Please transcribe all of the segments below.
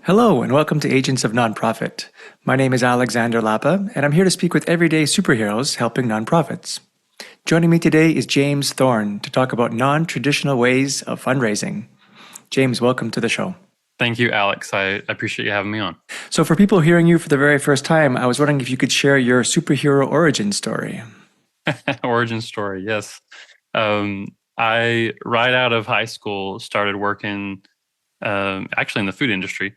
Hello, and welcome to Agents of Nonprofit. My name is Alexander Lapa, and I'm here to speak with everyday superheroes helping nonprofits. Joining me today is James Thorne to talk about non-traditional ways of fundraising. James, welcome to the show. Thank you, Alex. I appreciate you having me on. So, for people hearing you for the very first time, I was wondering if you could share your superhero origin story. Origin story, yes. I, right out of high school, started working actually in the food industry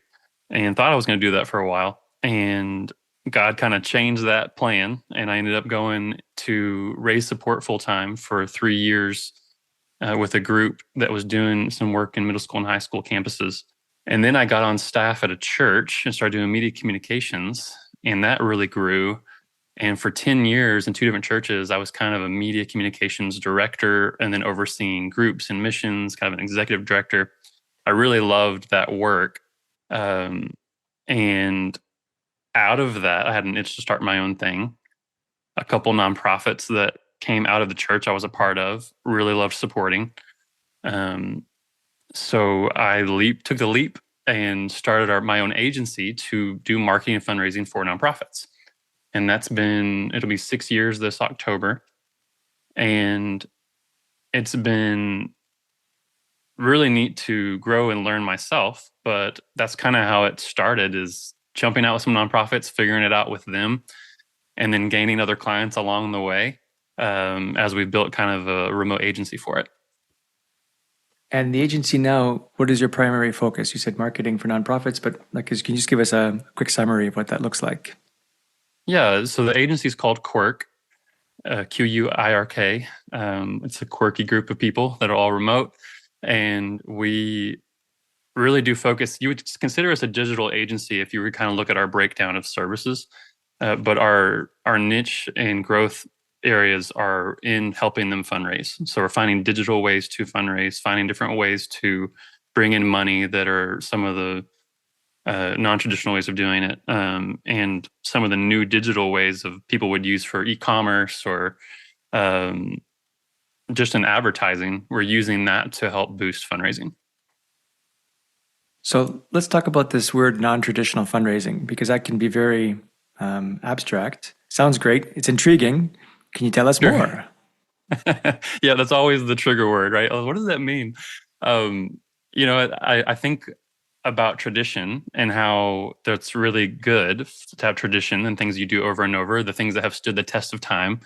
and thought I was going to do that for a while. And God kind of changed that plan. And I ended up going to raise support full time for 3 years with a group that was doing some work in middle school and high school campuses. And then I got on staff at a church and started doing media communications. And that really grew. And for 10 years in two different churches, I was kind of a media communications director and then overseeing groups and missions, kind of an executive director. I really loved that work. And out of that, I had an itch to start my own thing. A couple nonprofits that came out of the church I was a part of, really loved supporting. So I took the leap and started my own agency to do marketing and fundraising for nonprofits. And it'll be 6 years this October. And it's been really neat to grow and learn myself. But that's kind of how it started, is jumping out with some nonprofits, figuring it out with them, and then gaining other clients along the way as we built kind of a remote agency for it. And the agency now, what is your primary focus? You said marketing for nonprofits, but can you just give us a quick summary of what that looks like? Yeah, so the agency is called Quirk, Quirk. It's a quirky group of people that are all remote. And we really do focus, you would consider us a digital agency if you would kind of look at our breakdown of services. But our niche and growth areas are in helping them fundraise. So we're finding digital ways to fundraise, finding different ways to bring in money that are some of the non-traditional ways of doing it, and some of the new digital ways of people would use for e-commerce or just in advertising. We're using that to help boost fundraising. So let's talk about this word non-traditional fundraising, because that can be very abstract. Sounds great. It's intriguing. Can you tell us Sure. more? Yeah, that's always the trigger word, right? What does that mean? I think about tradition and how that's really good to have tradition and things you do over and over, the things that have stood the test of time,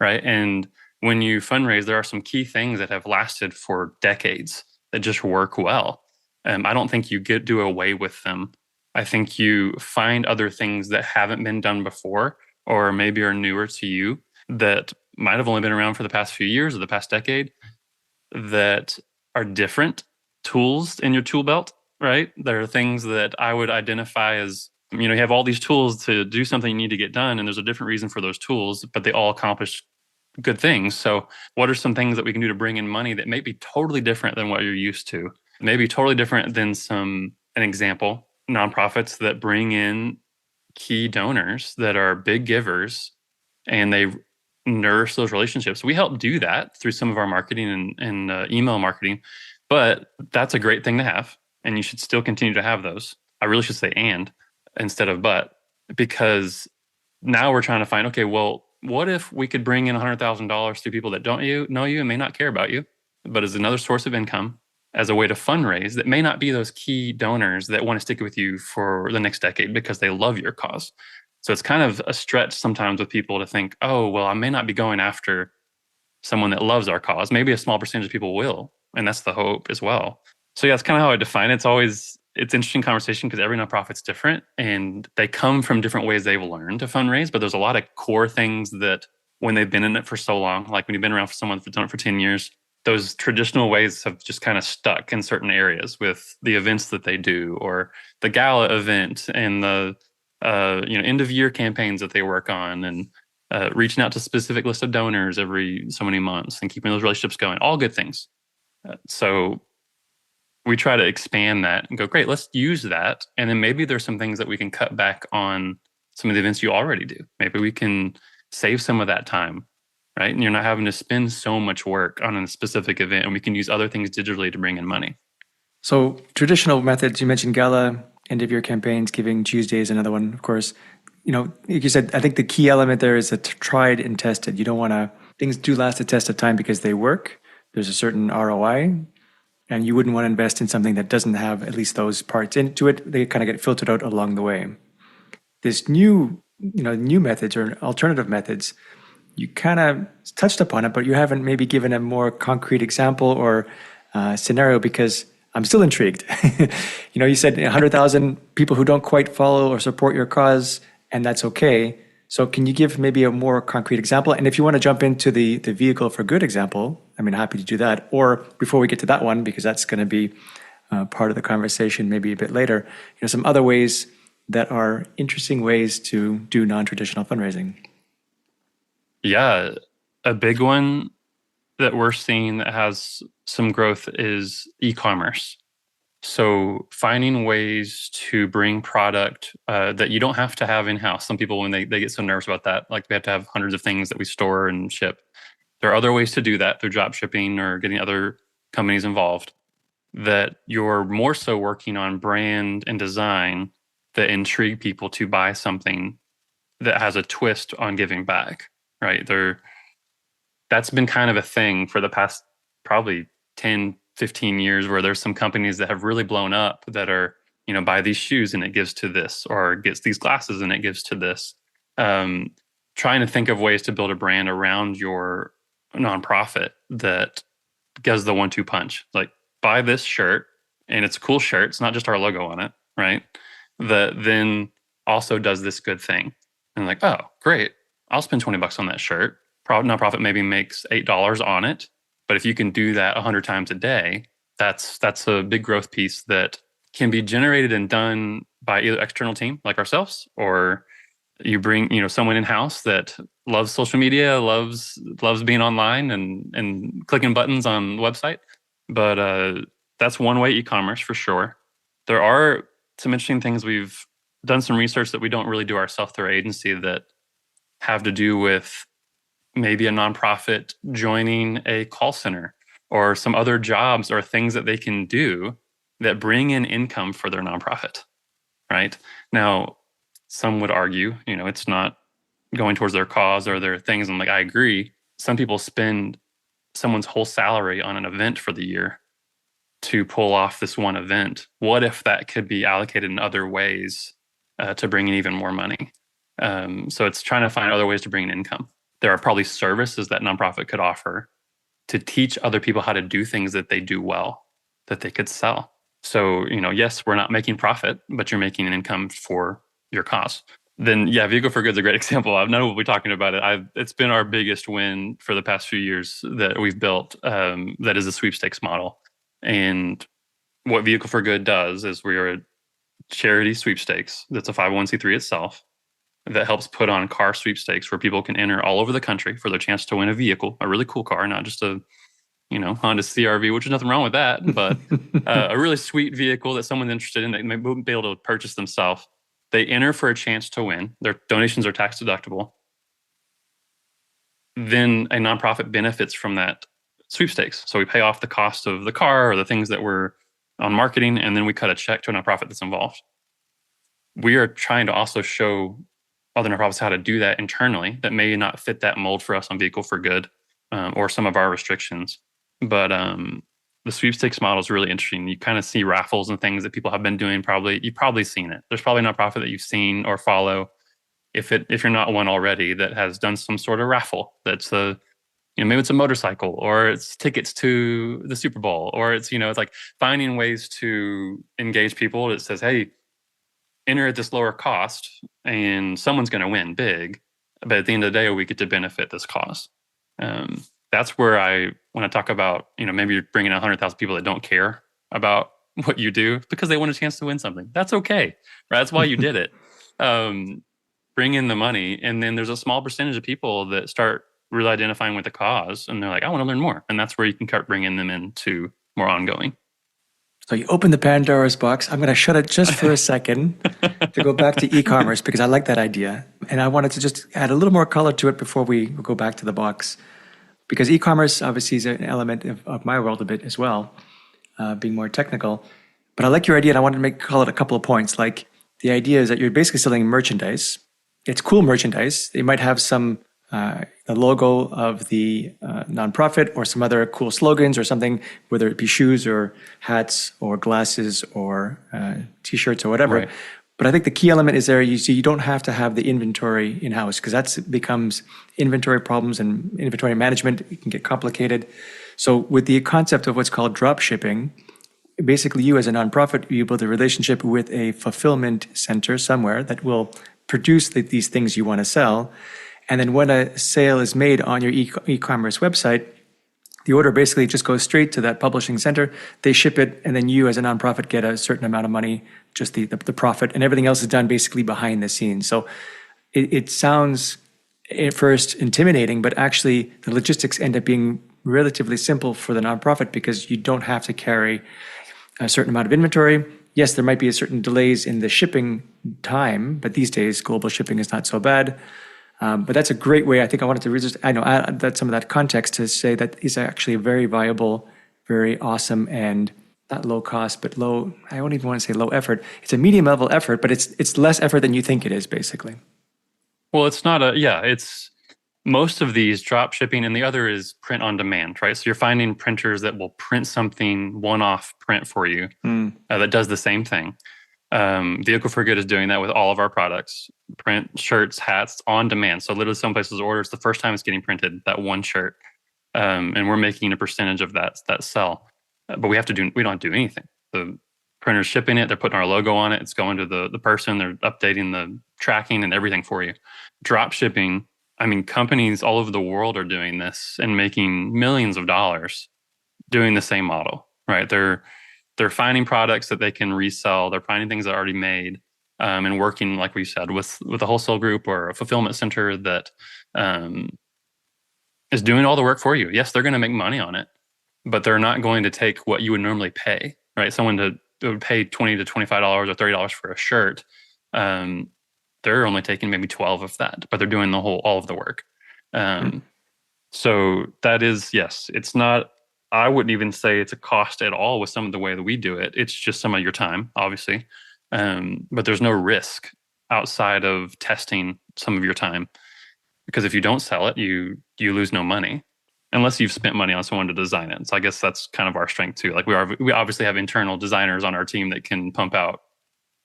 right? And when you fundraise, there are some key things that have lasted for decades that just work well. I don't think you do away with them. I think you find other things that haven't been done before or maybe are newer to you that might have only been around for the past few years or the past decade that are different tools in your tool belt, right? There are things that I would identify as, you have all these tools to do something you need to get done, and there's a different reason for those tools, but they all accomplish good things. So what are some things that we can do to bring in money that may be totally different than what you're used to? Maybe totally different than an example, nonprofits that bring in key donors that are big givers and they nourish those relationships. We help do that through some of our marketing and email marketing, but that's a great thing to have. And you should still continue to have those. I really should say and instead of but, because now we're trying to find, okay, well, what if we could bring in $100,000 to people that don't know you and may not care about you, but as another source of income, as a way to fundraise that may not be those key donors that want to stick with you for the next decade because they love your cause. So it's kind of a stretch sometimes with people to think, oh, well, I may not be going after someone that loves our cause. Maybe a small percentage of people will. And that's the hope as well. So yeah, that's kind of how I define it. It's interesting conversation because every nonprofit's different and they come from different ways they've learned to fundraise. But there's a lot of core things that when they've been in it for so long, like when you've been around for someone who's done it for 10 years, those traditional ways have just kind of stuck in certain areas with the events that they do or the gala event and the end of year campaigns that they work on and reaching out to specific list of donors every so many months and keeping those relationships going, all good things. So we try to expand that and go, great, let's use that. And then maybe there's some things that we can cut back on some of the events you already do. Maybe we can save some of that time, right? And you're not having to spend so much work on a specific event, and we can use other things digitally to bring in money. So traditional methods, you mentioned gala end of year campaigns, Giving Tuesday is another one, of course. Like you said, I think the key element there is tried and tested. You don't want to, things do last a test of time because they work. There's a certain ROI, and you wouldn't want to invest in something that doesn't have at least those parts into it. They kind of get filtered out along the way. This new methods or alternative methods, you kind of touched upon it, but you haven't maybe given a more concrete example or scenario, because I'm still intrigued. You said 100,000 people who don't quite follow or support your cause, and that's okay. So can you give maybe a more concrete example? And if you want to jump into the vehicle for good example, happy to do that. Or before we get to that one, because that's going to be part of the conversation maybe a bit later, some other ways that are interesting ways to do non-traditional fundraising. Yeah, a big one that we're seeing that has some growth is e-commerce. So finding ways to bring product that you don't have to have in-house. Some people, when they get so nervous about that, like we have to have hundreds of things that we store and ship. There are other ways to do that through drop shipping or getting other companies involved, that you're more so working on brand and design that intrigue people to buy something that has a twist on giving back, right? That's been kind of a thing for the past probably 10, 15 years, where there's some companies that have really blown up that are, buy these shoes and it gives to this, or gets these glasses and it gives to this. Trying to think of ways to build a brand around your nonprofit that gives the 1-2 punch. Like, buy this shirt, and it's a cool shirt. It's not just our logo on it, right? That then also does this good thing. And like, oh, great. I'll spend $20 on that shirt. Nonprofit maybe makes $8 on it. But if you can do that 100 times a day, that's a big growth piece that can be generated and done by either external team like ourselves, or you bring someone in-house that loves social media, loves being online and clicking buttons on the website. But that's one way, e-commerce for sure. There are some interesting things. We've done some research that we don't really do ourselves through our agency that have to do with maybe a nonprofit joining a call center or some other jobs or things that they can do that bring in income for their nonprofit, right? Now, some would argue, it's not going towards their cause or their things. And like, I agree. Some people spend someone's whole salary on an event for the year to pull off this one event. What if that could be allocated in other ways to bring in even more money? So it's trying to find other ways to bring in income. There are probably services that nonprofit could offer to teach other people how to do things that they do well, that they could sell. So, yes, we're not making profit, but you're making an income for your cause. Then, yeah, Vehicle for Good is a great example. I've known we'll be talking about it. It's been our biggest win for the past few years that we've built. That is a sweepstakes model. And what Vehicle for Good does is we are a charity sweepstakes that's a 501c3 itself, that helps put on car sweepstakes where people can enter all over the country for their chance to win a vehicle, a really cool car, not just a, Honda CRV, which is nothing wrong with that, but a really sweet vehicle that someone's interested in that they wouldn't be able to purchase themselves. They enter for a chance to win. Their donations are tax deductible. Then a nonprofit benefits from that sweepstakes. So we pay off the cost of the car or the things that were on marketing, and then we cut a check to a nonprofit that's involved. We are trying to also show other nonprofits how to do that internally that may not fit that mold for us on Vehicle for Good or some of our restrictions. But the sweepstakes model is really interesting. You kind of see raffles and things that people have been doing. You've probably seen it. There's probably a nonprofit that you've seen or follow, if you're not one already, that has done some sort of raffle. That's maybe it's a motorcycle, or it's tickets to the Super Bowl, or it's like finding ways to engage people that says, hey, enter at this lower cost and someone's going to win big, but at the end of the day, we get to benefit this cause. That's where when I talk about, maybe you're bringing 100,000 people that don't care about what you do because they want a chance to win something. That's okay, right? That's why you did it. Bring in the money. And then there's a small percentage of people that start really identifying with the cause and they're like, I want to learn more. And that's where you can start bringing them into more ongoing. So you open the Pandora's box. I'm going to shut it just for a second to go back to e-commerce, because I like that idea. And I wanted to just add a little more color to it before we go back to the box. Because e-commerce obviously is an element of my world a bit as well, being more technical. But I like your idea, and I wanted to call it a couple of points. Like the idea is that you're basically selling merchandise. It's cool merchandise. It might have some the logo of the nonprofit or some other cool slogans or something, whether it be shoes or hats or glasses or t-shirts or whatever. Right. But I think the key element is there. You see, you don't have to have the inventory in house because that becomes inventory problems and inventory management. It can get complicated. So with the concept of what's called drop shipping, basically you as a nonprofit, you build a relationship with a fulfillment center somewhere that will produce these things you want to sell. And then when a sale is made on your e-commerce website, the order basically just goes straight to that publishing center. They ship it, and then you as a nonprofit get a certain amount of money, just the profit, and everything else is done basically behind the scenes. So it sounds at first intimidating, but actually the logistics end up being relatively simple for the nonprofit because you don't have to carry a certain amount of inventory. Yes, there might be a certain delays in the shipping time, but these days global shipping is not so bad. But that's a great way. I think I wanted to add that some of that context to say that is actually a very viable, very awesome, and not low cost, but low. I don't even want to say low effort. It's a medium level effort, but it's less effort than you think it is, basically. Well, it's not it's most of these drop shipping, and the other is print on demand, right? So you're finding printers that will print something one-off print for you that does the same thing. Vehicle for Good is doing that with all of our products. Print shirts, hats on demand. So literally some places order, it's the first time it's getting printed, that one shirt. And we're making a percentage of that sell. But we don't do anything. The printer's shipping it, they're putting our logo on it, it's going to the person, they're updating the tracking and everything for you. Drop shipping, I mean, companies all over the world are doing this and making millions of dollars doing the same model, right? They're finding products that they can resell. They're finding things that are already made, and working, like we said, with a wholesale group or a fulfillment center that is doing all the work for you. Yes, they're going to make money on it, but they're not going to take what you would normally pay, right? Someone would pay $20 to $25 or $30 for a shirt. They're only taking maybe 12 of that, but they're doing all of the work. So that is, yes, it's not. I wouldn't even say it's a cost at all with some of the way that we do it. It's just some of your time, obviously. But there's no risk outside of testing some of your time. Because if you don't sell it, you lose no money unless you've spent money on someone to design it. So I guess that's kind of our strength too. Like we obviously have internal designers on our team that can pump out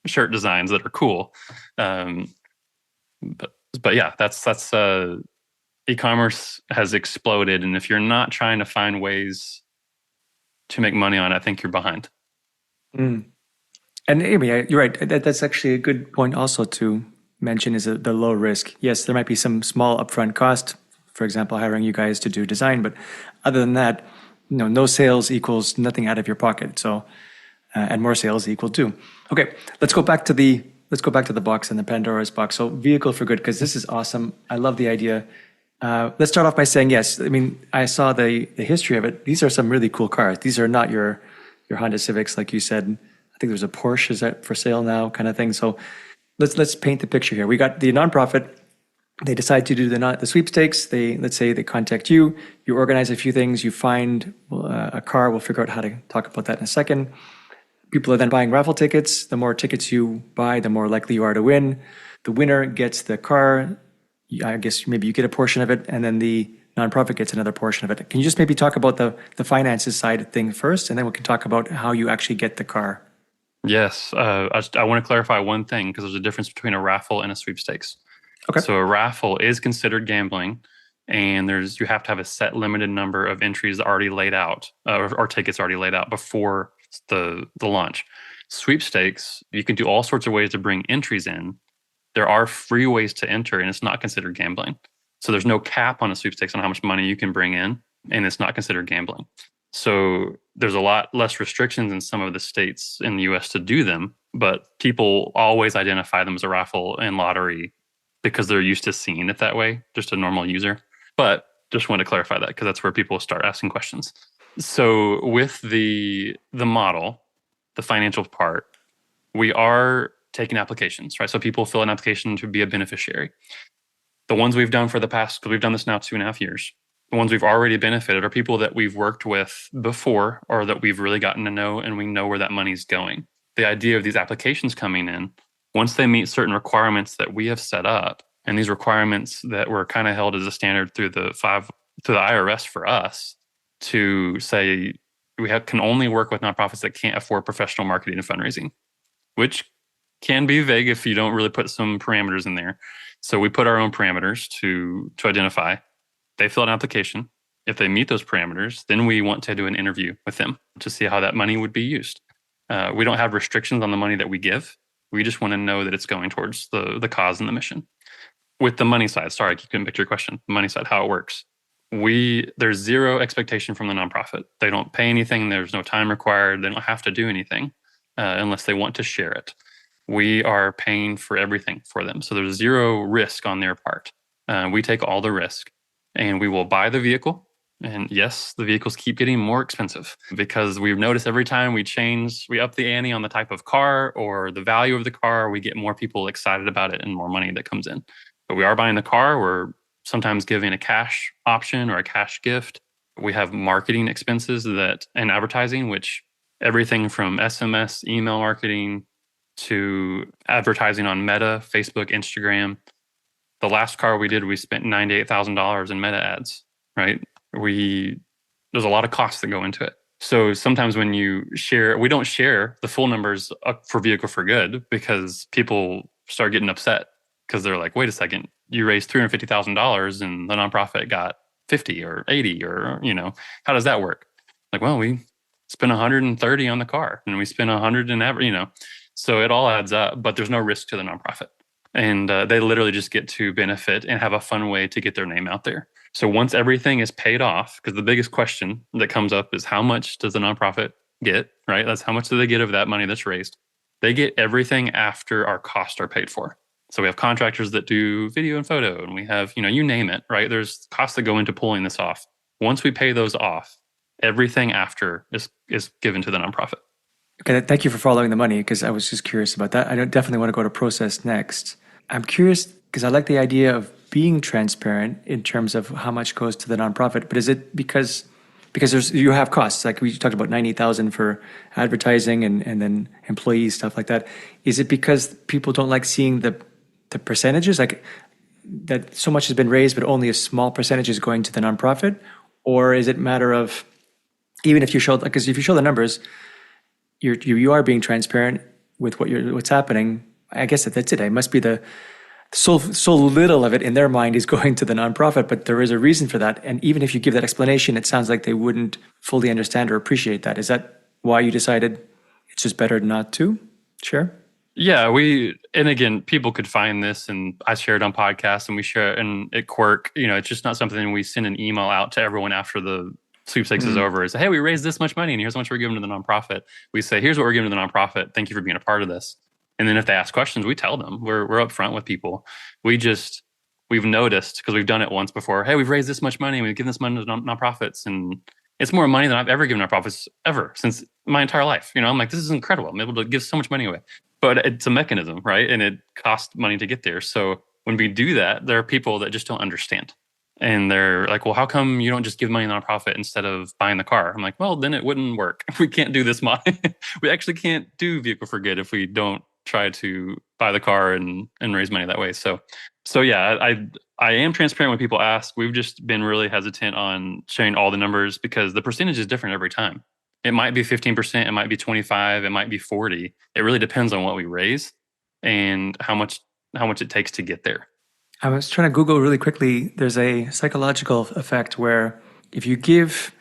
shirt designs that are cool. But yeah, that's e-commerce has exploded, and if you're not trying to find ways to make money on it, I think you're behind. And Amy, you're right. That's actually a good point also to mention is the low risk. Yes, there might be some small upfront cost, for example, hiring you guys to do design, but other than that, no sales equals nothing out of your pocket. So, and more sales equal too. Okay, let's go back to the box and the Pandora's box. So, Vehicle for Good, because this is awesome. I love the idea. Let's start off by saying yes. I mean, I saw the history of it. These are some really cool cars. These are not your Honda Civics, like you said. I think there's a Porsche is that for sale now, kind of thing. So let's paint the picture here. We got the nonprofit. They decide to do the sweepstakes. Let's say they contact you. You organize a few things. You find a car. We'll figure out how to talk about that in a second. People are then buying raffle tickets. The more tickets you buy, the more likely you are to win. The winner gets the car. I guess maybe you get a portion of it, and then the nonprofit gets another portion of it. Can you just maybe talk about the finances side of things first, and then we can talk about how you actually get the car? Yes. I want to clarify one thing because there's a difference between a raffle and a sweepstakes. Okay. So a raffle is considered gambling, and you have to have a set limited number of entries already laid out or tickets already laid out before the launch. Sweepstakes, you can do all sorts of ways to bring entries in. There are free ways to enter, and it's not considered gambling. So there's no cap on a sweepstakes on how much money you can bring in, and it's not considered gambling. So there's a lot less restrictions in some of the states in the US to do them, but people always identify them as a raffle and lottery because they're used to seeing it that way, just a normal user. But just wanted to clarify that because that's where people start asking questions. So with the model, the financial part, we are taking applications, right? So people fill an application to be a beneficiary. The ones we've done for the past, because we've done this now 2.5 years, the ones we've already benefited, are people that we've worked with before or that we've really gotten to know, and we know where that money's going. The idea of these applications coming in, once they meet certain requirements that we have set up, and these requirements that were kind of held as a standard through the IRS for us to say can only work with nonprofits that can't afford professional marketing and fundraising, which can be vague if you don't really put some parameters in there. So we put our own parameters to identify. They fill out an application. If they meet those parameters, then we want to do an interview with them to see how that money would be used. We don't have restrictions on the money that we give. We just want to know that it's going towards the cause and the mission. With the money side, sorry, I couldn't picture your question. The money side, how it works. There's zero expectation from the nonprofit. They don't pay anything. There's no time required. They don't have to do anything unless they want to share it. We are paying for everything for them. So there's zero risk on their part. We take all the risk, and we will buy the vehicle. And yes, the vehicles keep getting more expensive because we've noticed every time we up the ante on the type of car or the value of the car, we get more people excited about it and more money that comes in. But we are buying the car. We're sometimes giving a cash option or a cash gift. We have marketing expenses and advertising, which everything from SMS, email marketing to advertising on Meta, Facebook, Instagram. The last car we did, we spent $98,000 in Meta ads, right? There's a lot of costs that go into it. So sometimes when you share, we don't share the full numbers up for Vehicle for Good because people start getting upset because they're like, wait a second, you raised $350,000 and the nonprofit got 50 or 80 or, how does that work? Like, well, we spent 130 on the car and we spent 100 in average, so it all adds up, but there's no risk to the nonprofit. And they literally just get to benefit and have a fun way to get their name out there. So once everything is paid off, because the biggest question that comes up is how much does the nonprofit get, right? That's how much do they get of that money that's raised. They get everything after our costs are paid for. So we have contractors that do video and photo, and we have, you name it, right? There's costs that go into pulling this off. Once we pay those off, everything after is given to the nonprofit. Okay, thank you for following the money, because I was just curious about that. I definitely want to go to process next. I'm curious because I like the idea of being transparent in terms of how much goes to the nonprofit, but is it because you have costs, like we talked about 90,000 for advertising and then employees, stuff like that. Is it because people don't like seeing the percentages, like that so much has been raised, but only a small percentage is going to the nonprofit? Or is it a matter of, even if you show, because if you show the numbers, you are being transparent with what's happening. I guess that's it. It must be so little of it in their mind is going to the nonprofit, but there is a reason for that. And even if you give that explanation, it sounds like they wouldn't fully understand or appreciate that. Is that why you decided it's just better not to share? Yeah, and again, people could find this, and I share it on podcasts, and we share it at Quirk. It's just not something we send an email out to everyone after the sweepstakes is over. It's, hey, we raised this much money, and here's how much we're giving to the nonprofit. We say, here's what we're giving to the nonprofit. Thank you for being a part of this. And then if they ask questions, we tell them. We're upfront with people. We've noticed, because we've done it once before, hey, we've raised this much money, and we've given this money to nonprofits, and it's more money than I've ever given nonprofits ever since my entire life. I'm like, this is incredible. I'm able to give so much money away. But it's a mechanism, right? And it costs money to get there. So when we do that, there are people that just don't understand. And they're like, well, how come you don't just give money to the nonprofit instead of buying the car? I'm like, well, then it wouldn't work. We can't do this model. We actually can't do Vehicle for Good if we don't try to buy the car and raise money that way. So yeah, I am transparent when people ask. We've just been really hesitant on sharing all the numbers because the percentage is different every time. It might be 15%, it might be 25%, it might be 40%. It really depends on what we raise and how much it takes to get there. I was trying to Google really quickly. There's a psychological effect where if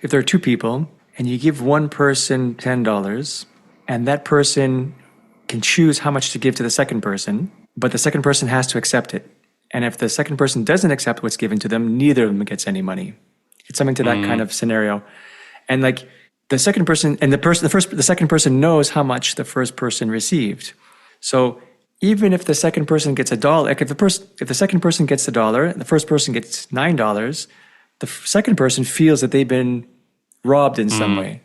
there are two people and you give one person $10 and that person can choose how much to give to the second person, but the second person has to accept it. And if the second person doesn't accept what's given to them, neither of them gets any money. It's something to that kind of scenario. And like the second person and the second person knows how much the first person received. So even if the second person gets $1, like if the second person gets $1 and the first person gets $9, the second person feels that they've been robbed in some way.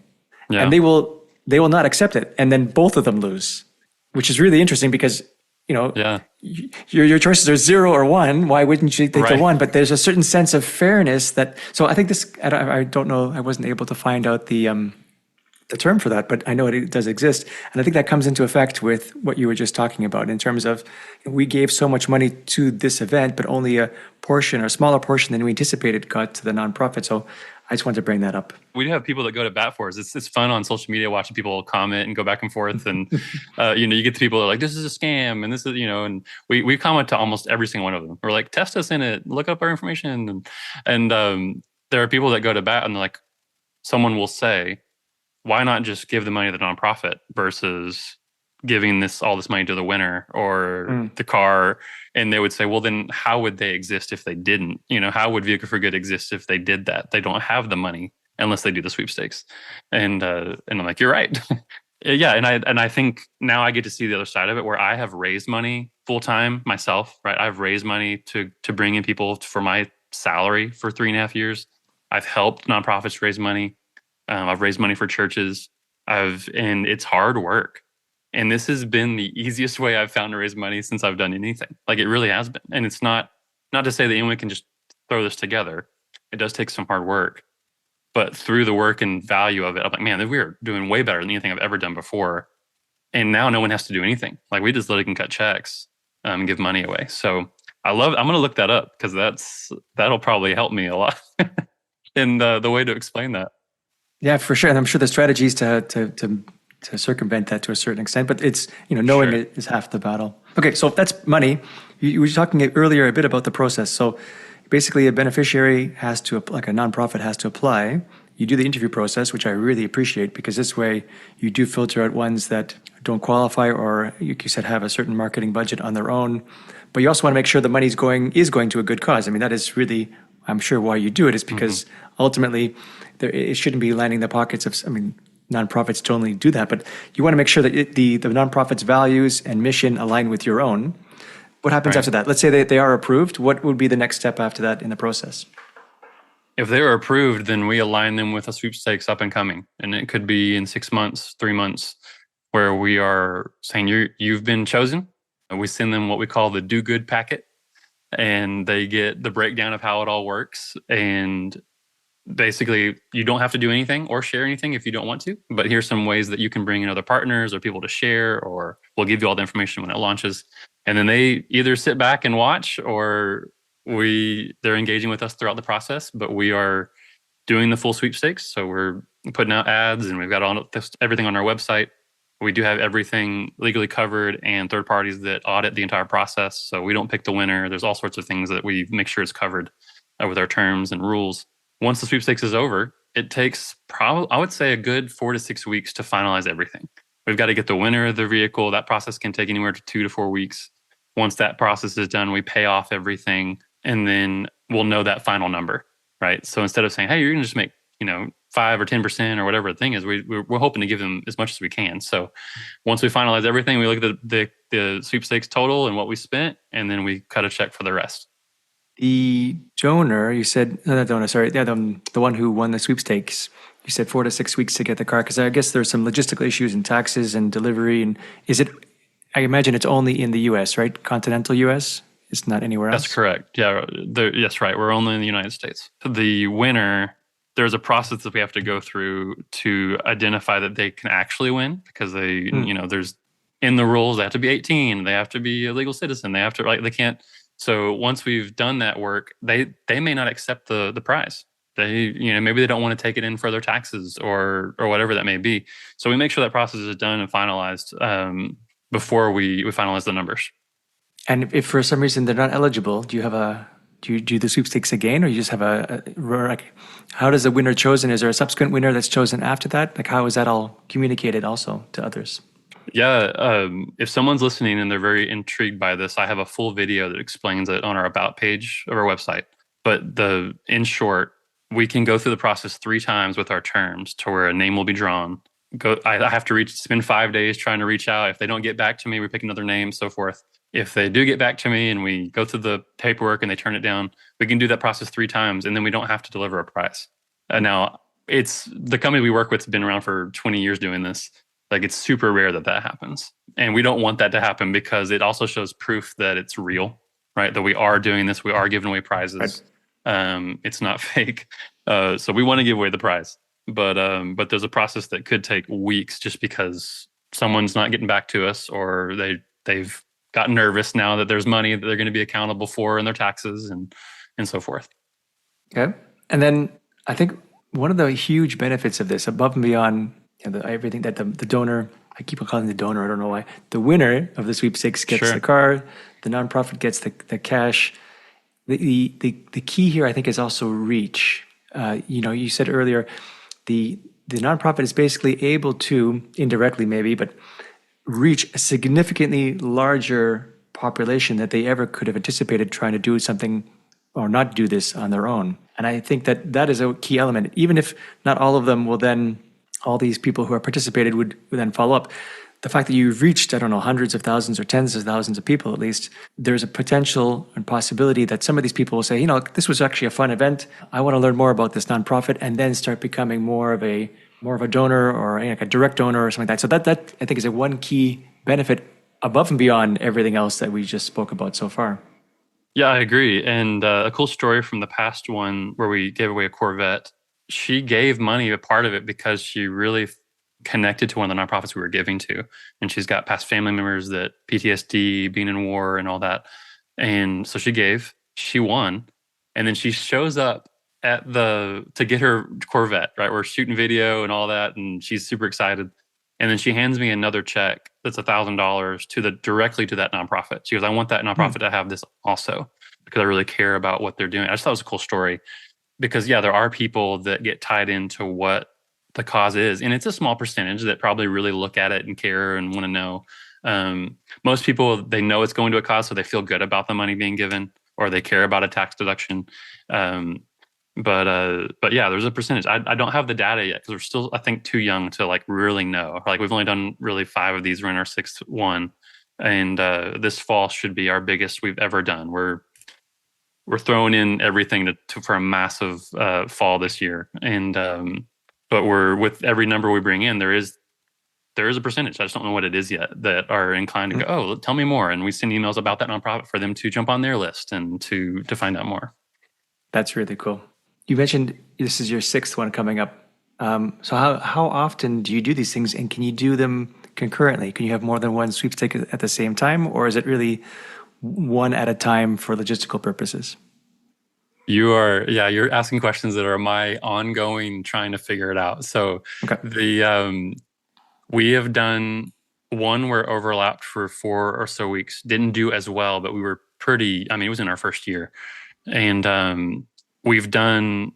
Yeah. And they will not accept it. And then both of them lose, which is really interesting because you know, Yeah. your choices are 0 or 1. Why wouldn't you take the Right. 1? But there's a certain sense of fairness that. So I think this. I don't know. I wasn't able to find out the term for that, but I know it does exist. And I think that comes into effect with what you were just talking about in terms of we gave so much money to this event, but only a portion or a smaller portion than we anticipated got to the nonprofit. So I just wanted to bring that up. We do have people that go to bat for us. It's fun on social media watching people comment and go back and forth. And, you get the people that are like, this is a scam. And this is, and we comment to almost every single one of them. We're like, test us in it, look up our information. And there are people that go to bat and they're like, someone will say, why not just give the money to the nonprofit versus giving all this money to the winner or the car? And they would say, well, then how would they exist if they didn't? How would Vehicle for Good exist if they did that? They don't have the money unless they do the sweepstakes. And I'm like, you're right. Yeah. And I think now I get to see the other side of it where I have raised money full time myself, right? I've raised money to bring in people for my salary for 3.5 years. I've helped nonprofits raise money. I've raised money for churches. And it's hard work. And this has been the easiest way I've found to raise money since I've done anything. Like it really has been. And it's not to say that anyone can just throw this together. It does take some hard work. But through the work and value of it, I'm like, man, we're doing way better than anything I've ever done before. And now no one has to do anything. Like we just literally can cut checks, and give money away. So I'm going to look that up because that'll probably help me a lot in the way to explain that. Yeah, for sure. And I'm sure the strategies to circumvent that to a certain extent, but it's, knowing Sure. it is half the battle. Okay, so that's money. You were talking earlier a bit about the process. So basically a beneficiary like a nonprofit has to apply. You do the interview process, which I really appreciate because this way you do filter out ones that don't qualify or, like you said, have a certain marketing budget on their own. But you also want to make sure the money is going to a good cause. I mean, that is really, I'm sure, why you do it is because ultimately it shouldn't be lining the pockets of, nonprofits totally do that, but you want to make sure that the nonprofit's values and mission align with your own. What happens Right. after that? Let's say they are approved. What would be the next step after that in the process? If they are approved, then we align them with a sweepstakes up and coming. And it could be in 6 months, 3 months, where we are saying you've been chosen. And we send them what we call the do good packet. And they get the breakdown of how it all works. And basically, you don't have to do anything or share anything if you don't want to. But here's some ways that you can bring in other partners or people to share, or we'll give you all the information when it launches. And then they either sit back and watch or they're engaging with us throughout the process, but we are doing the full sweepstakes. So we're putting out ads and we've got everything on our website. We do have everything legally covered and third parties that audit the entire process. So we don't pick the winner. There's all sorts of things that we make sure it's covered with our terms and rules. Once the sweepstakes is over, it takes probably, I would say, a good 4 to 6 weeks to finalize everything. We've got to get the winner of the vehicle. That process can take anywhere to 2 to 4 weeks. Once that process is done, we pay off everything, and then we'll know that final number, right? So instead of saying, hey, you're going to just make, 5 or 10% or whatever the thing is, we're hoping to give them as much as we can. So once we finalize everything, we look at the sweepstakes total and what we spent, and then we cut a check for the rest. The donor, you said, no, not donor, sorry, the one who won the sweepstakes, you said 4 to 6 weeks to get the car, because I guess there's some logistical issues in taxes and delivery. And I imagine it's only in the US, right? Continental US? It's not anywhere else? That's correct. Yeah, yes, right. We're only in the United States. The winner, there's a process that we have to go through to identify that they can actually win, because they, there's in the rules, they have to be 18, they have to be a legal citizen, they have to, they can't. So once we've done that work, they may not accept the prize. They, maybe they don't want to take it in for their taxes or whatever that may be. So we make sure that process is done and finalized before we finalize the numbers. And if for some reason they're not eligible, do you do the sweepstakes again, or you just have how does the winner chosen? Is there a subsequent winner that's chosen after that? Like, how is that all communicated also to others? Yeah, if someone's listening and they're very intrigued by this, I have a full video that explains it on our About page of our website. But in short, we can go through the process 3 times with our terms to where a name will be drawn. I have to spend 5 days trying to reach out. If they don't get back to me, we pick another name, so forth. If they do get back to me and we go through the paperwork and they turn it down, we can do that process 3 times, and then we don't have to deliver a prize. Now, it's the company we work with has been around for 20 years doing this. Like it's super rare that that happens. And we don't want that to happen because it also shows proof that it's real, right? That we are doing this, we are giving away Right. prizes. It's not fake. So we want to give away the prize. But there's a process that could take weeks just because someone's not getting back to us, or they've gotten nervous now that there's money that they're going to be accountable for in their taxes and so forth. Okay. And then I think one of the huge benefits of this, above and beyond everything that the donor, I keep on calling the donor, I don't know why, the winner of the sweepstakes gets the Sure. car, the nonprofit gets the cash. The key here, I think, is also reach. You said earlier, the nonprofit is basically able to, indirectly maybe, but reach a significantly larger population that they ever could have anticipated trying to do something or not do this on their own. And I think that that is a key element. Even if not all of them will then, all these people who have participated would then follow up. The fact that you've reached, I don't know, hundreds of thousands or tens of thousands of people at least, there's a potential and possibility that some of these people will say, this was actually a fun event. I want to learn more about this nonprofit, and then start becoming more of a donor, or like a direct donor or something like that. So that I think is a one key benefit above and beyond everything else that we just spoke about so far. Yeah, I agree. And a cool story from the past one where we gave away a Corvette. She gave money, a part of it, because she really connected to one of the nonprofits we were giving to. And she's got past family members that PTSD, being in war, and all that. And so she gave, she won. And then she shows up to get her Corvette, right? We're shooting video and all that. And she's super excited. And then she hands me another check that's $1,000 directly to that nonprofit. She goes, I want that Hmm. nonprofit to have this also, because I really care about what they're doing. I just thought it was a cool story because, yeah, there are people that get tied into what the cause is. And it's a small percentage that probably really look at it and care and want to know. Most people, they know it's going to a cause, so they feel good about the money being given, or they care about a tax deduction. Um, but yeah, there's a percentage. I don't have the data yet because we're still, I think, too young to like really know. Like we've only done really 5 of these. We're in our 6th one, and this fall should be our biggest we've ever done. We're throwing in everything for a massive fall this year, and but we're, with every number we bring in, there is a percentage. I just don't know what it is yet, that are inclined to go, oh, tell me more, and we send emails about that nonprofit for them to jump on their list and to find out more. That's really cool. You mentioned this is your 6th one coming up. So how often do you do these things, and can you do them concurrently? Can you have more than one sweepstake at the same time, or is it really one at a time for logistical purposes? You're asking questions that are my ongoing trying to figure it out. So Okay. we have done one where it overlapped for 4 or so weeks. Didn't do as well, but we were pretty. I mean, it was in our first year, and we've done.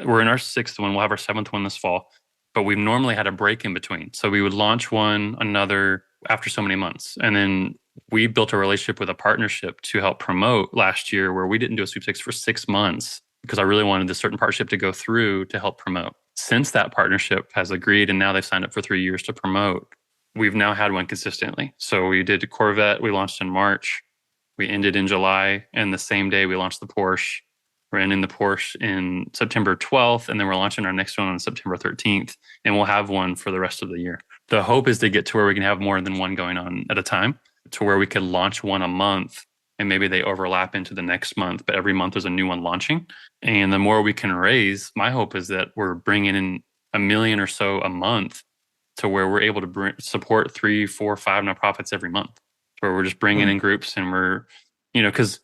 We're in our 6th one. We'll have our 7th one this fall, but we've normally had a break in between. So we would launch one, another after so many months, and then we built a relationship with a partnership to help promote last year, where we didn't do a sweepstakes for 6 months because I really wanted this certain partnership to go through to help promote. Since that partnership has agreed and now they've signed up for 3 years to promote, we've now had one consistently. So we did Corvette, we launched in March, we ended in July, and the same day we launched the Porsche. We're ending the Porsche in September 12th, and then we're launching our next one on September 13th, and we'll have one for the rest of the year. The hope is to get to where we can have more than one going on at a time, to where we could launch one a month, and maybe they overlap into the next month, but every month there's a new one launching. And the more we can raise, my hope is that we're bringing in 1 million or so a month, to where we're able to support 3, 4, 5 nonprofits every month, where we're just bringing in groups, and we're, because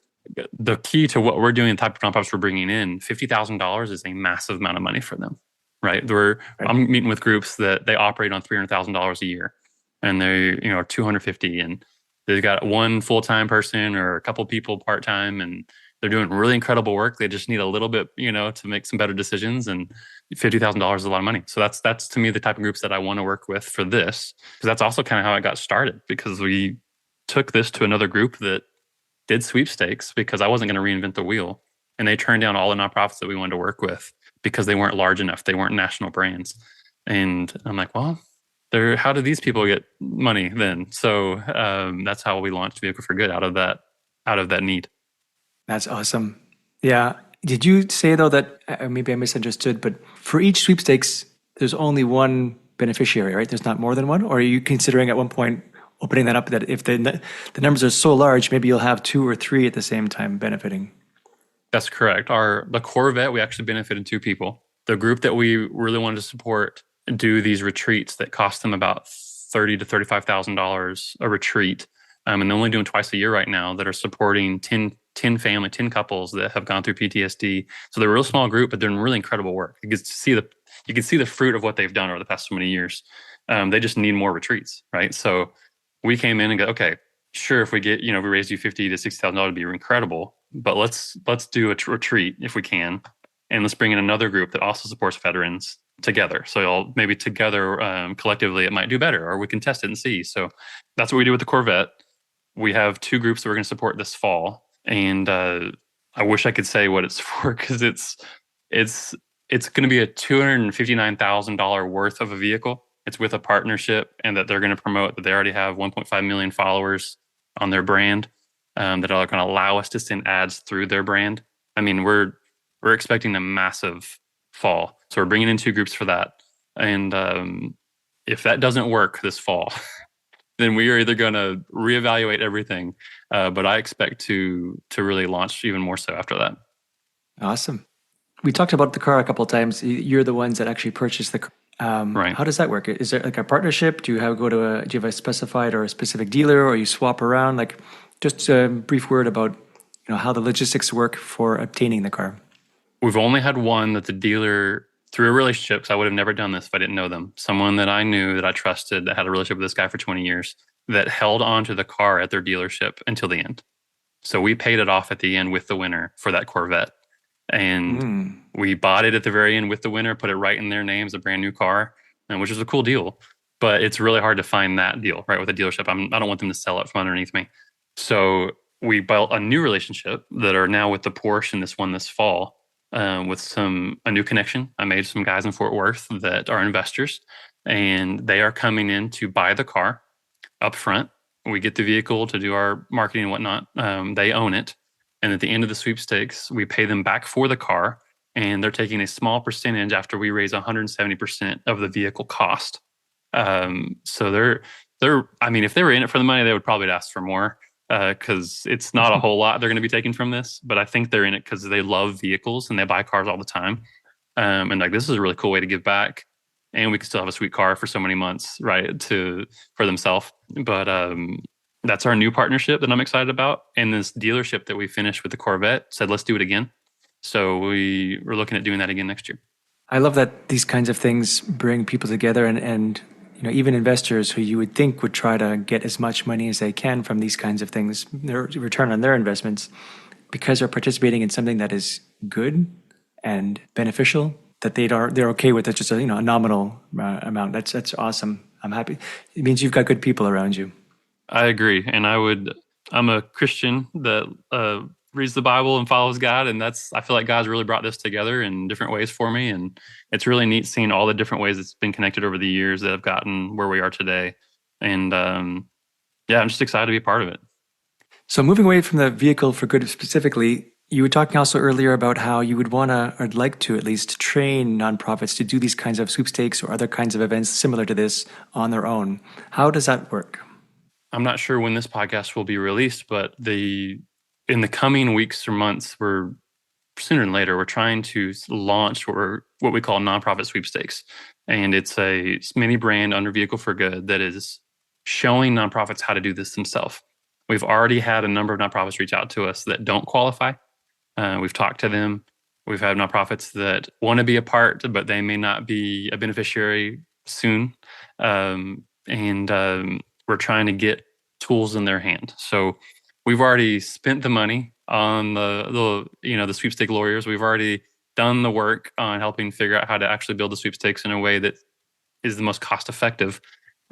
the key to what we're doing, the type of nonprofits we're bringing in, $50,000 is a massive amount of money for them, right? Right. I'm meeting with groups that they operate on $300,000 a year, and they, 250, and they've got one full-time person or a couple people part-time, and they're doing really incredible work. They just need a little bit, to make some better decisions, and $50,000 is a lot of money. So that's to me the type of groups that I want to work with for this, because that's also kind of how I got started, because we took this to another group that did sweepstakes because I wasn't going to reinvent the wheel. And they turned down all the nonprofits that we wanted to work with because they weren't large enough. They weren't national brands. And I'm like, well, how do these people get money then? So that's how we launched Vehicle for Good, out of that need. That's awesome. Yeah. Did you say though that maybe I misunderstood, but for each sweepstakes, there's only one beneficiary, right? There's not more than one? Or are you considering at one point opening that up that if the numbers are so large, maybe you'll have two or three at the same time benefiting? That's correct. The Corvette, we actually benefited two people. The group that we really wanted to support do these retreats that cost them about $30,000 to $35,000 a retreat. And they're only doing twice a year right now, that are supporting 10 couples that have gone through PTSD. So they're a real small group, but they're doing really incredible work. You can see the fruit of what they've done over the past so many years. They just need more retreats, right? So we came in and go, okay, sure, if we get, we raise you $50,000 to $60,000, it'd be incredible. But let's do a retreat if we can, and let's bring in another group that also supports veterans together. So maybe together, collectively, it might do better, or we can test it and see. So that's what we do with the Corvette. We have two groups that we're going to support this fall, and I wish I could say what it's for, because it's going to be a $259,000 worth of a vehicle. It's with a partnership, and that they're going to promote that they already have 1.5 million followers on their brand, that are going to allow us to send ads through their brand. I mean, we're expecting a massive fall, so we're bringing in two groups for that. And if that doesn't work this fall, then we are either going to reevaluate everything. But I expect to really launch even more so after that. Awesome. We talked about the car a couple of times. You're the ones that actually purchased the car. Right. How does that work? Is there like a partnership? Do you have a specified or a specific dealer, or you swap around? Like, just a brief word about how the logistics work for obtaining the car. We've only had one that the dealer, through a relationship, because I would have never done this if I didn't know them. Someone that I knew, that I trusted, that had a relationship with this guy for 20 years, that held on to the car at their dealership until the end. So we paid it off at the end with the winner for that Corvette. And we bought it at the very end with the winner, put it right in their names, a brand new car, which is a cool deal. But it's really hard to find that deal, right, with a dealership. I don't want them to sell it from underneath me. So we built a new relationship that are now with the Porsche, and this fall, with a new connection. I made some guys in Fort Worth that are investors, and they are coming in to buy the car up front. We get the vehicle to do our marketing and whatnot. They own it. And at the end of the sweepstakes, we pay them back for the car, and they're taking a small percentage after we raise 170% of the vehicle cost. So I mean, if they were in it for the money, they would probably ask for more, because it's not a whole lot they're going to be taking from this. But I think they're in it because they love vehicles and they buy cars all the time. And like, this is a really cool way to give back, and we can still have a sweet car for so many months, right, for themselves. But that's our new partnership that I'm excited about. And this dealership that we finished with the Corvette said, let's do it again. So we're looking at doing that again next year. I love that these kinds of things bring people together, and even investors who you would think would try to get as much money as they can from these kinds of things, their return on their investments, because they're participating in something that is good and beneficial, that they're okay with it, just a nominal amount. That's awesome. I'm happy. It means you've got good people around you. I agree. And I'm a Christian that reads the Bible and follows God. And I feel like God's really brought this together in different ways for me. And it's really neat seeing all the different ways it's been connected over the years that have gotten where we are today. And I'm just excited to be a part of it. So moving away from the vehicle for good specifically, you were talking also earlier about how you would want to, or like to at least, train nonprofits to do these kinds of sweepstakes or other kinds of events similar to this on their own. How does that work? I'm not sure when this podcast will be released, but in the coming weeks or months, sooner than later, we're trying to launch what we call nonprofit sweepstakes. And it's a mini brand under Vehicle for Good that is showing nonprofits how to do this themselves. We've already had a number of nonprofits reach out to us that don't qualify. We've talked to them. We've had nonprofits that want to be a part, but they may not be a beneficiary soon. We're trying to get tools in their hand. So we've already spent the money on the sweepstake lawyers. We've already done the work on helping figure out how to actually build the sweepstakes in a way that is the most cost effective.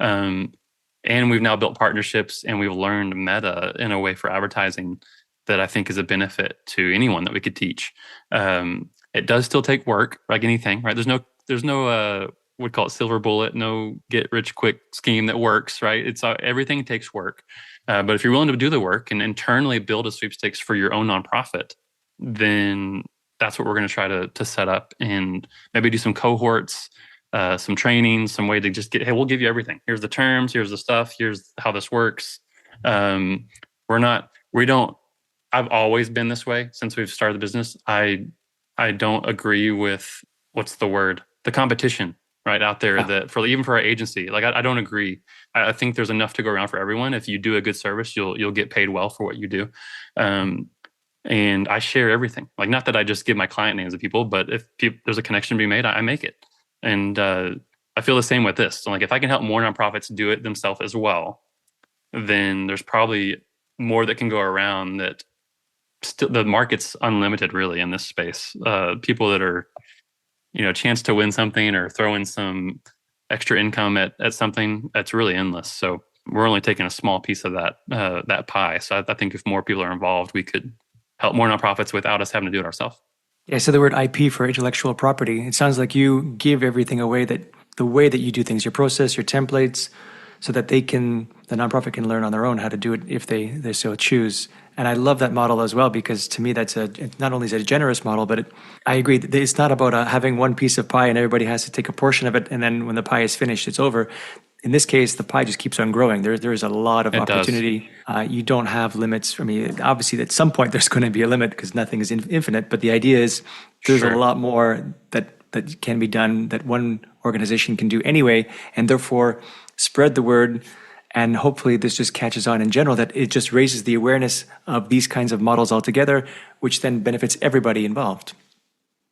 And we've now built partnerships, and we've learned Meta in a way for advertising that I think is a benefit to anyone that we could teach. It does still take work, like anything, right? There's no we'd call it silver bullet, no get rich quick scheme that works, right? It's everything takes work. But if you're willing to do the work and internally build a sweepstakes for your own nonprofit, then that's what we're going to try to set up, and maybe do some cohorts, some training, some way to just get, hey, we'll give you everything. Here's the terms, here's the stuff, here's how this works. Um, we don't, I've always been this way since we've started the business. I don't agree with, what's the word? The competition right out there, that for even for our agency, like I don't agree. I think there's enough to go around for everyone. If you do a good service, you'll get paid well for what you do. And I share everything. Like, not that I just give my client names of people, but if there's a connection to be made, I make it. And I feel the same with this. So like, if I can help more nonprofits do it themselves as well, then there's probably more that can go around. That still, the market's unlimited really in this space. People that are, chance to win something or throw in some extra income at something, that's really endless. So we're only taking a small piece of that pie. So I think if more people are involved, we could help more nonprofits without us having to do it ourselves. Yeah, so the word IP for intellectual property, it sounds like you give everything away, that the way that you do things, your process, your templates, so that the nonprofit can learn on their own how to do it if they so choose. And I love that model as well, because to me, not only is it a generous model, but I agree that it's not about having one piece of pie and everybody has to take a portion of it. And then when the pie is finished, it's over. In this case, the pie just keeps on growing. There is a lot of opportunity. You don't have limits. I mean, obviously, at some point, there's going to be a limit because nothing is infinite. But the idea is there's a lot more that can be done that one organization can do anyway, and therefore spread the word. And hopefully this just catches on in general, that it just raises the awareness of these kinds of models altogether, which then benefits everybody involved.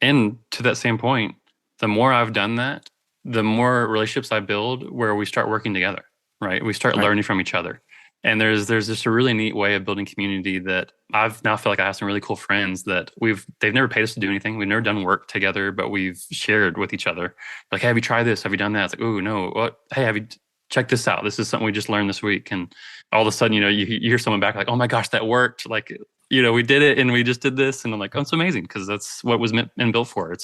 And to that same point, the more I've done that, the more relationships I build where we start working together, right? We start learning from each other. And there's just a really neat way of building community that I've now feel like I have some really cool friends that they've never paid us to do anything. We've never done work together, but we've shared with each other. Like, hey, have you tried this? Have you done that? It's like, oh, no. What? Hey, have you check this out? This is something we just learned this week. And all of a sudden, you hear someone back like, oh my gosh, that worked. Like, we did it and we just did this. And I'm like, oh, it's amazing, because that's what was meant and built for.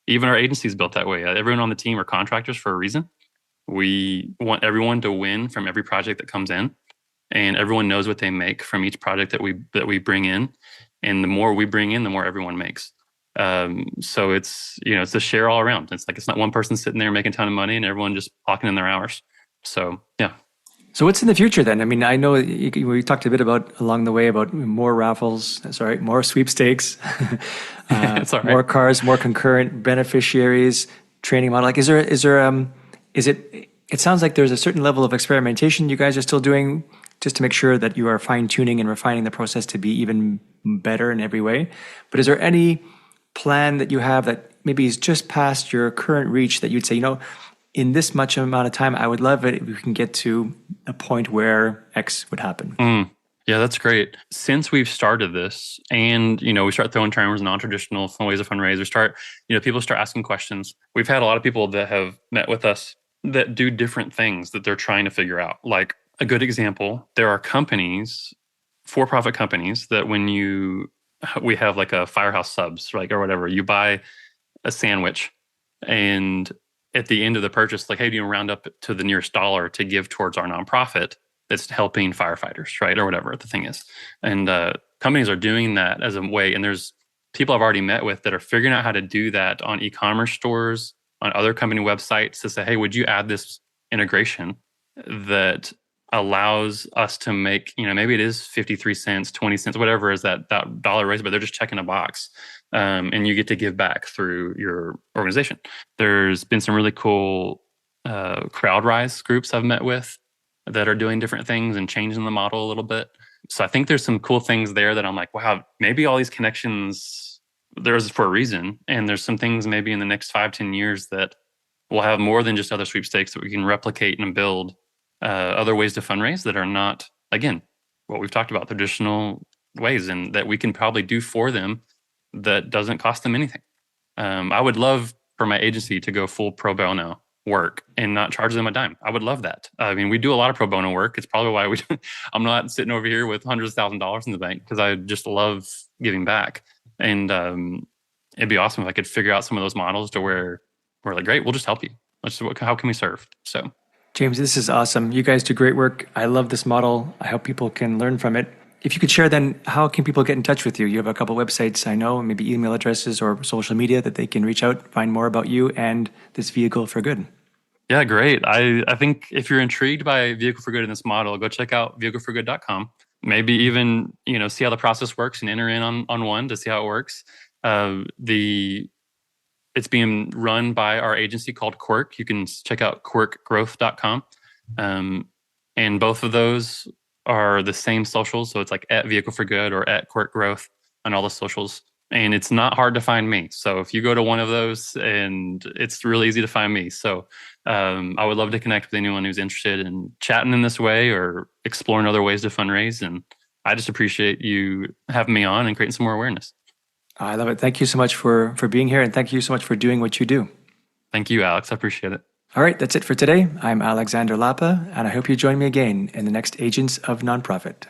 Even our agency is built that way. Everyone on the team are contractors for a reason. We want everyone to win from every project that comes in, and everyone knows what they make from each project that we bring in. And the more we bring in, the more everyone makes. So it's a share all around. It's like, it's not one person sitting there making a ton of money and everyone just clocking in their hours. So yeah. So what's in the future then? I mean, I know we talked a bit about along the way about more raffles, more sweepstakes, more cars, more concurrent beneficiaries, training model. Like, it sounds like there's a certain level of experimentation you guys are still doing just to make sure that you are fine tuning and refining the process to be even better in every way. But is there any plan that you have that maybe is just past your current reach that you'd say, in this much amount of time, I would love it if we can get to a point where X would happen? Yeah, that's great. Since we've started this, and we start throwing terms, non-traditional ways of fundraise, people start asking questions. We've had a lot of people that have met with us that do different things that they're trying to figure out. Like, a good example, there are companies, for-profit companies, that we have like a Firehouse Subs, right, or whatever. You buy a sandwich, and at the end of the purchase, like, hey, do you round up to the nearest dollar to give towards our nonprofit that's helping firefighters, right, or whatever the thing is. And companies are doing that as a way. And there's people I've already met with that are figuring out how to do that on e-commerce stores, on other company websites, to say, hey, would you add this integration that allows us to make, maybe it is 53 cents, 20 cents, whatever is that dollar raise, but they're just checking a box. And you get to give back through your organization. There's been some really cool CrowdRise groups I've met with that are doing different things and changing the model a little bit. So I think there's some cool things there that I'm like, wow, maybe all these connections, there's for a reason. And there's some things maybe in the next 5-10 years that we'll have more than just other sweepstakes that we can replicate and build other ways to fundraise that are not, again, what we've talked about, traditional ways, and that we can probably do for them that doesn't cost them anything. I would love for my agency to go full pro bono work and not charge them a dime. I would love that. I mean, we do a lot of pro bono work. It's probably why I'm not sitting over here with hundreds of $1,000s in the bank, because I just love giving back. And it'd be awesome if I could figure out some of those models to where we're like, great, we'll just help you. How can we serve? So, James, this is awesome. You guys do great work. I love this model. I hope people can learn from it. If you could share then, how can people get in touch with you? You have a couple websites, I know, maybe email addresses or social media that they can reach out, find more about you and this vehicle for good. Yeah, great. I think if you're intrigued by Vehicle for Good in this model, go check out vehicleforgood.com. Maybe even, see how the process works and enter in on one to see how it works. It's being run by our agency called Quirk. You can check out quirkgrowth.com. And both of those are the same socials. So it's like at Vehicle for Good or at Quirk Growth on all the socials. And it's not hard to find me. So if you go to one of those, and it's really easy to find me. So I would love to connect with anyone who's interested in chatting in this way or exploring other ways to fundraise. And I just appreciate you having me on and creating some more awareness. I love it. Thank you so much for being here, and thank you so much for doing what you do. Thank you, Alex. I appreciate it. All right, that's it for today. I'm Alexander Lapa, and I hope you join me again in the next Agents of Nonprofit.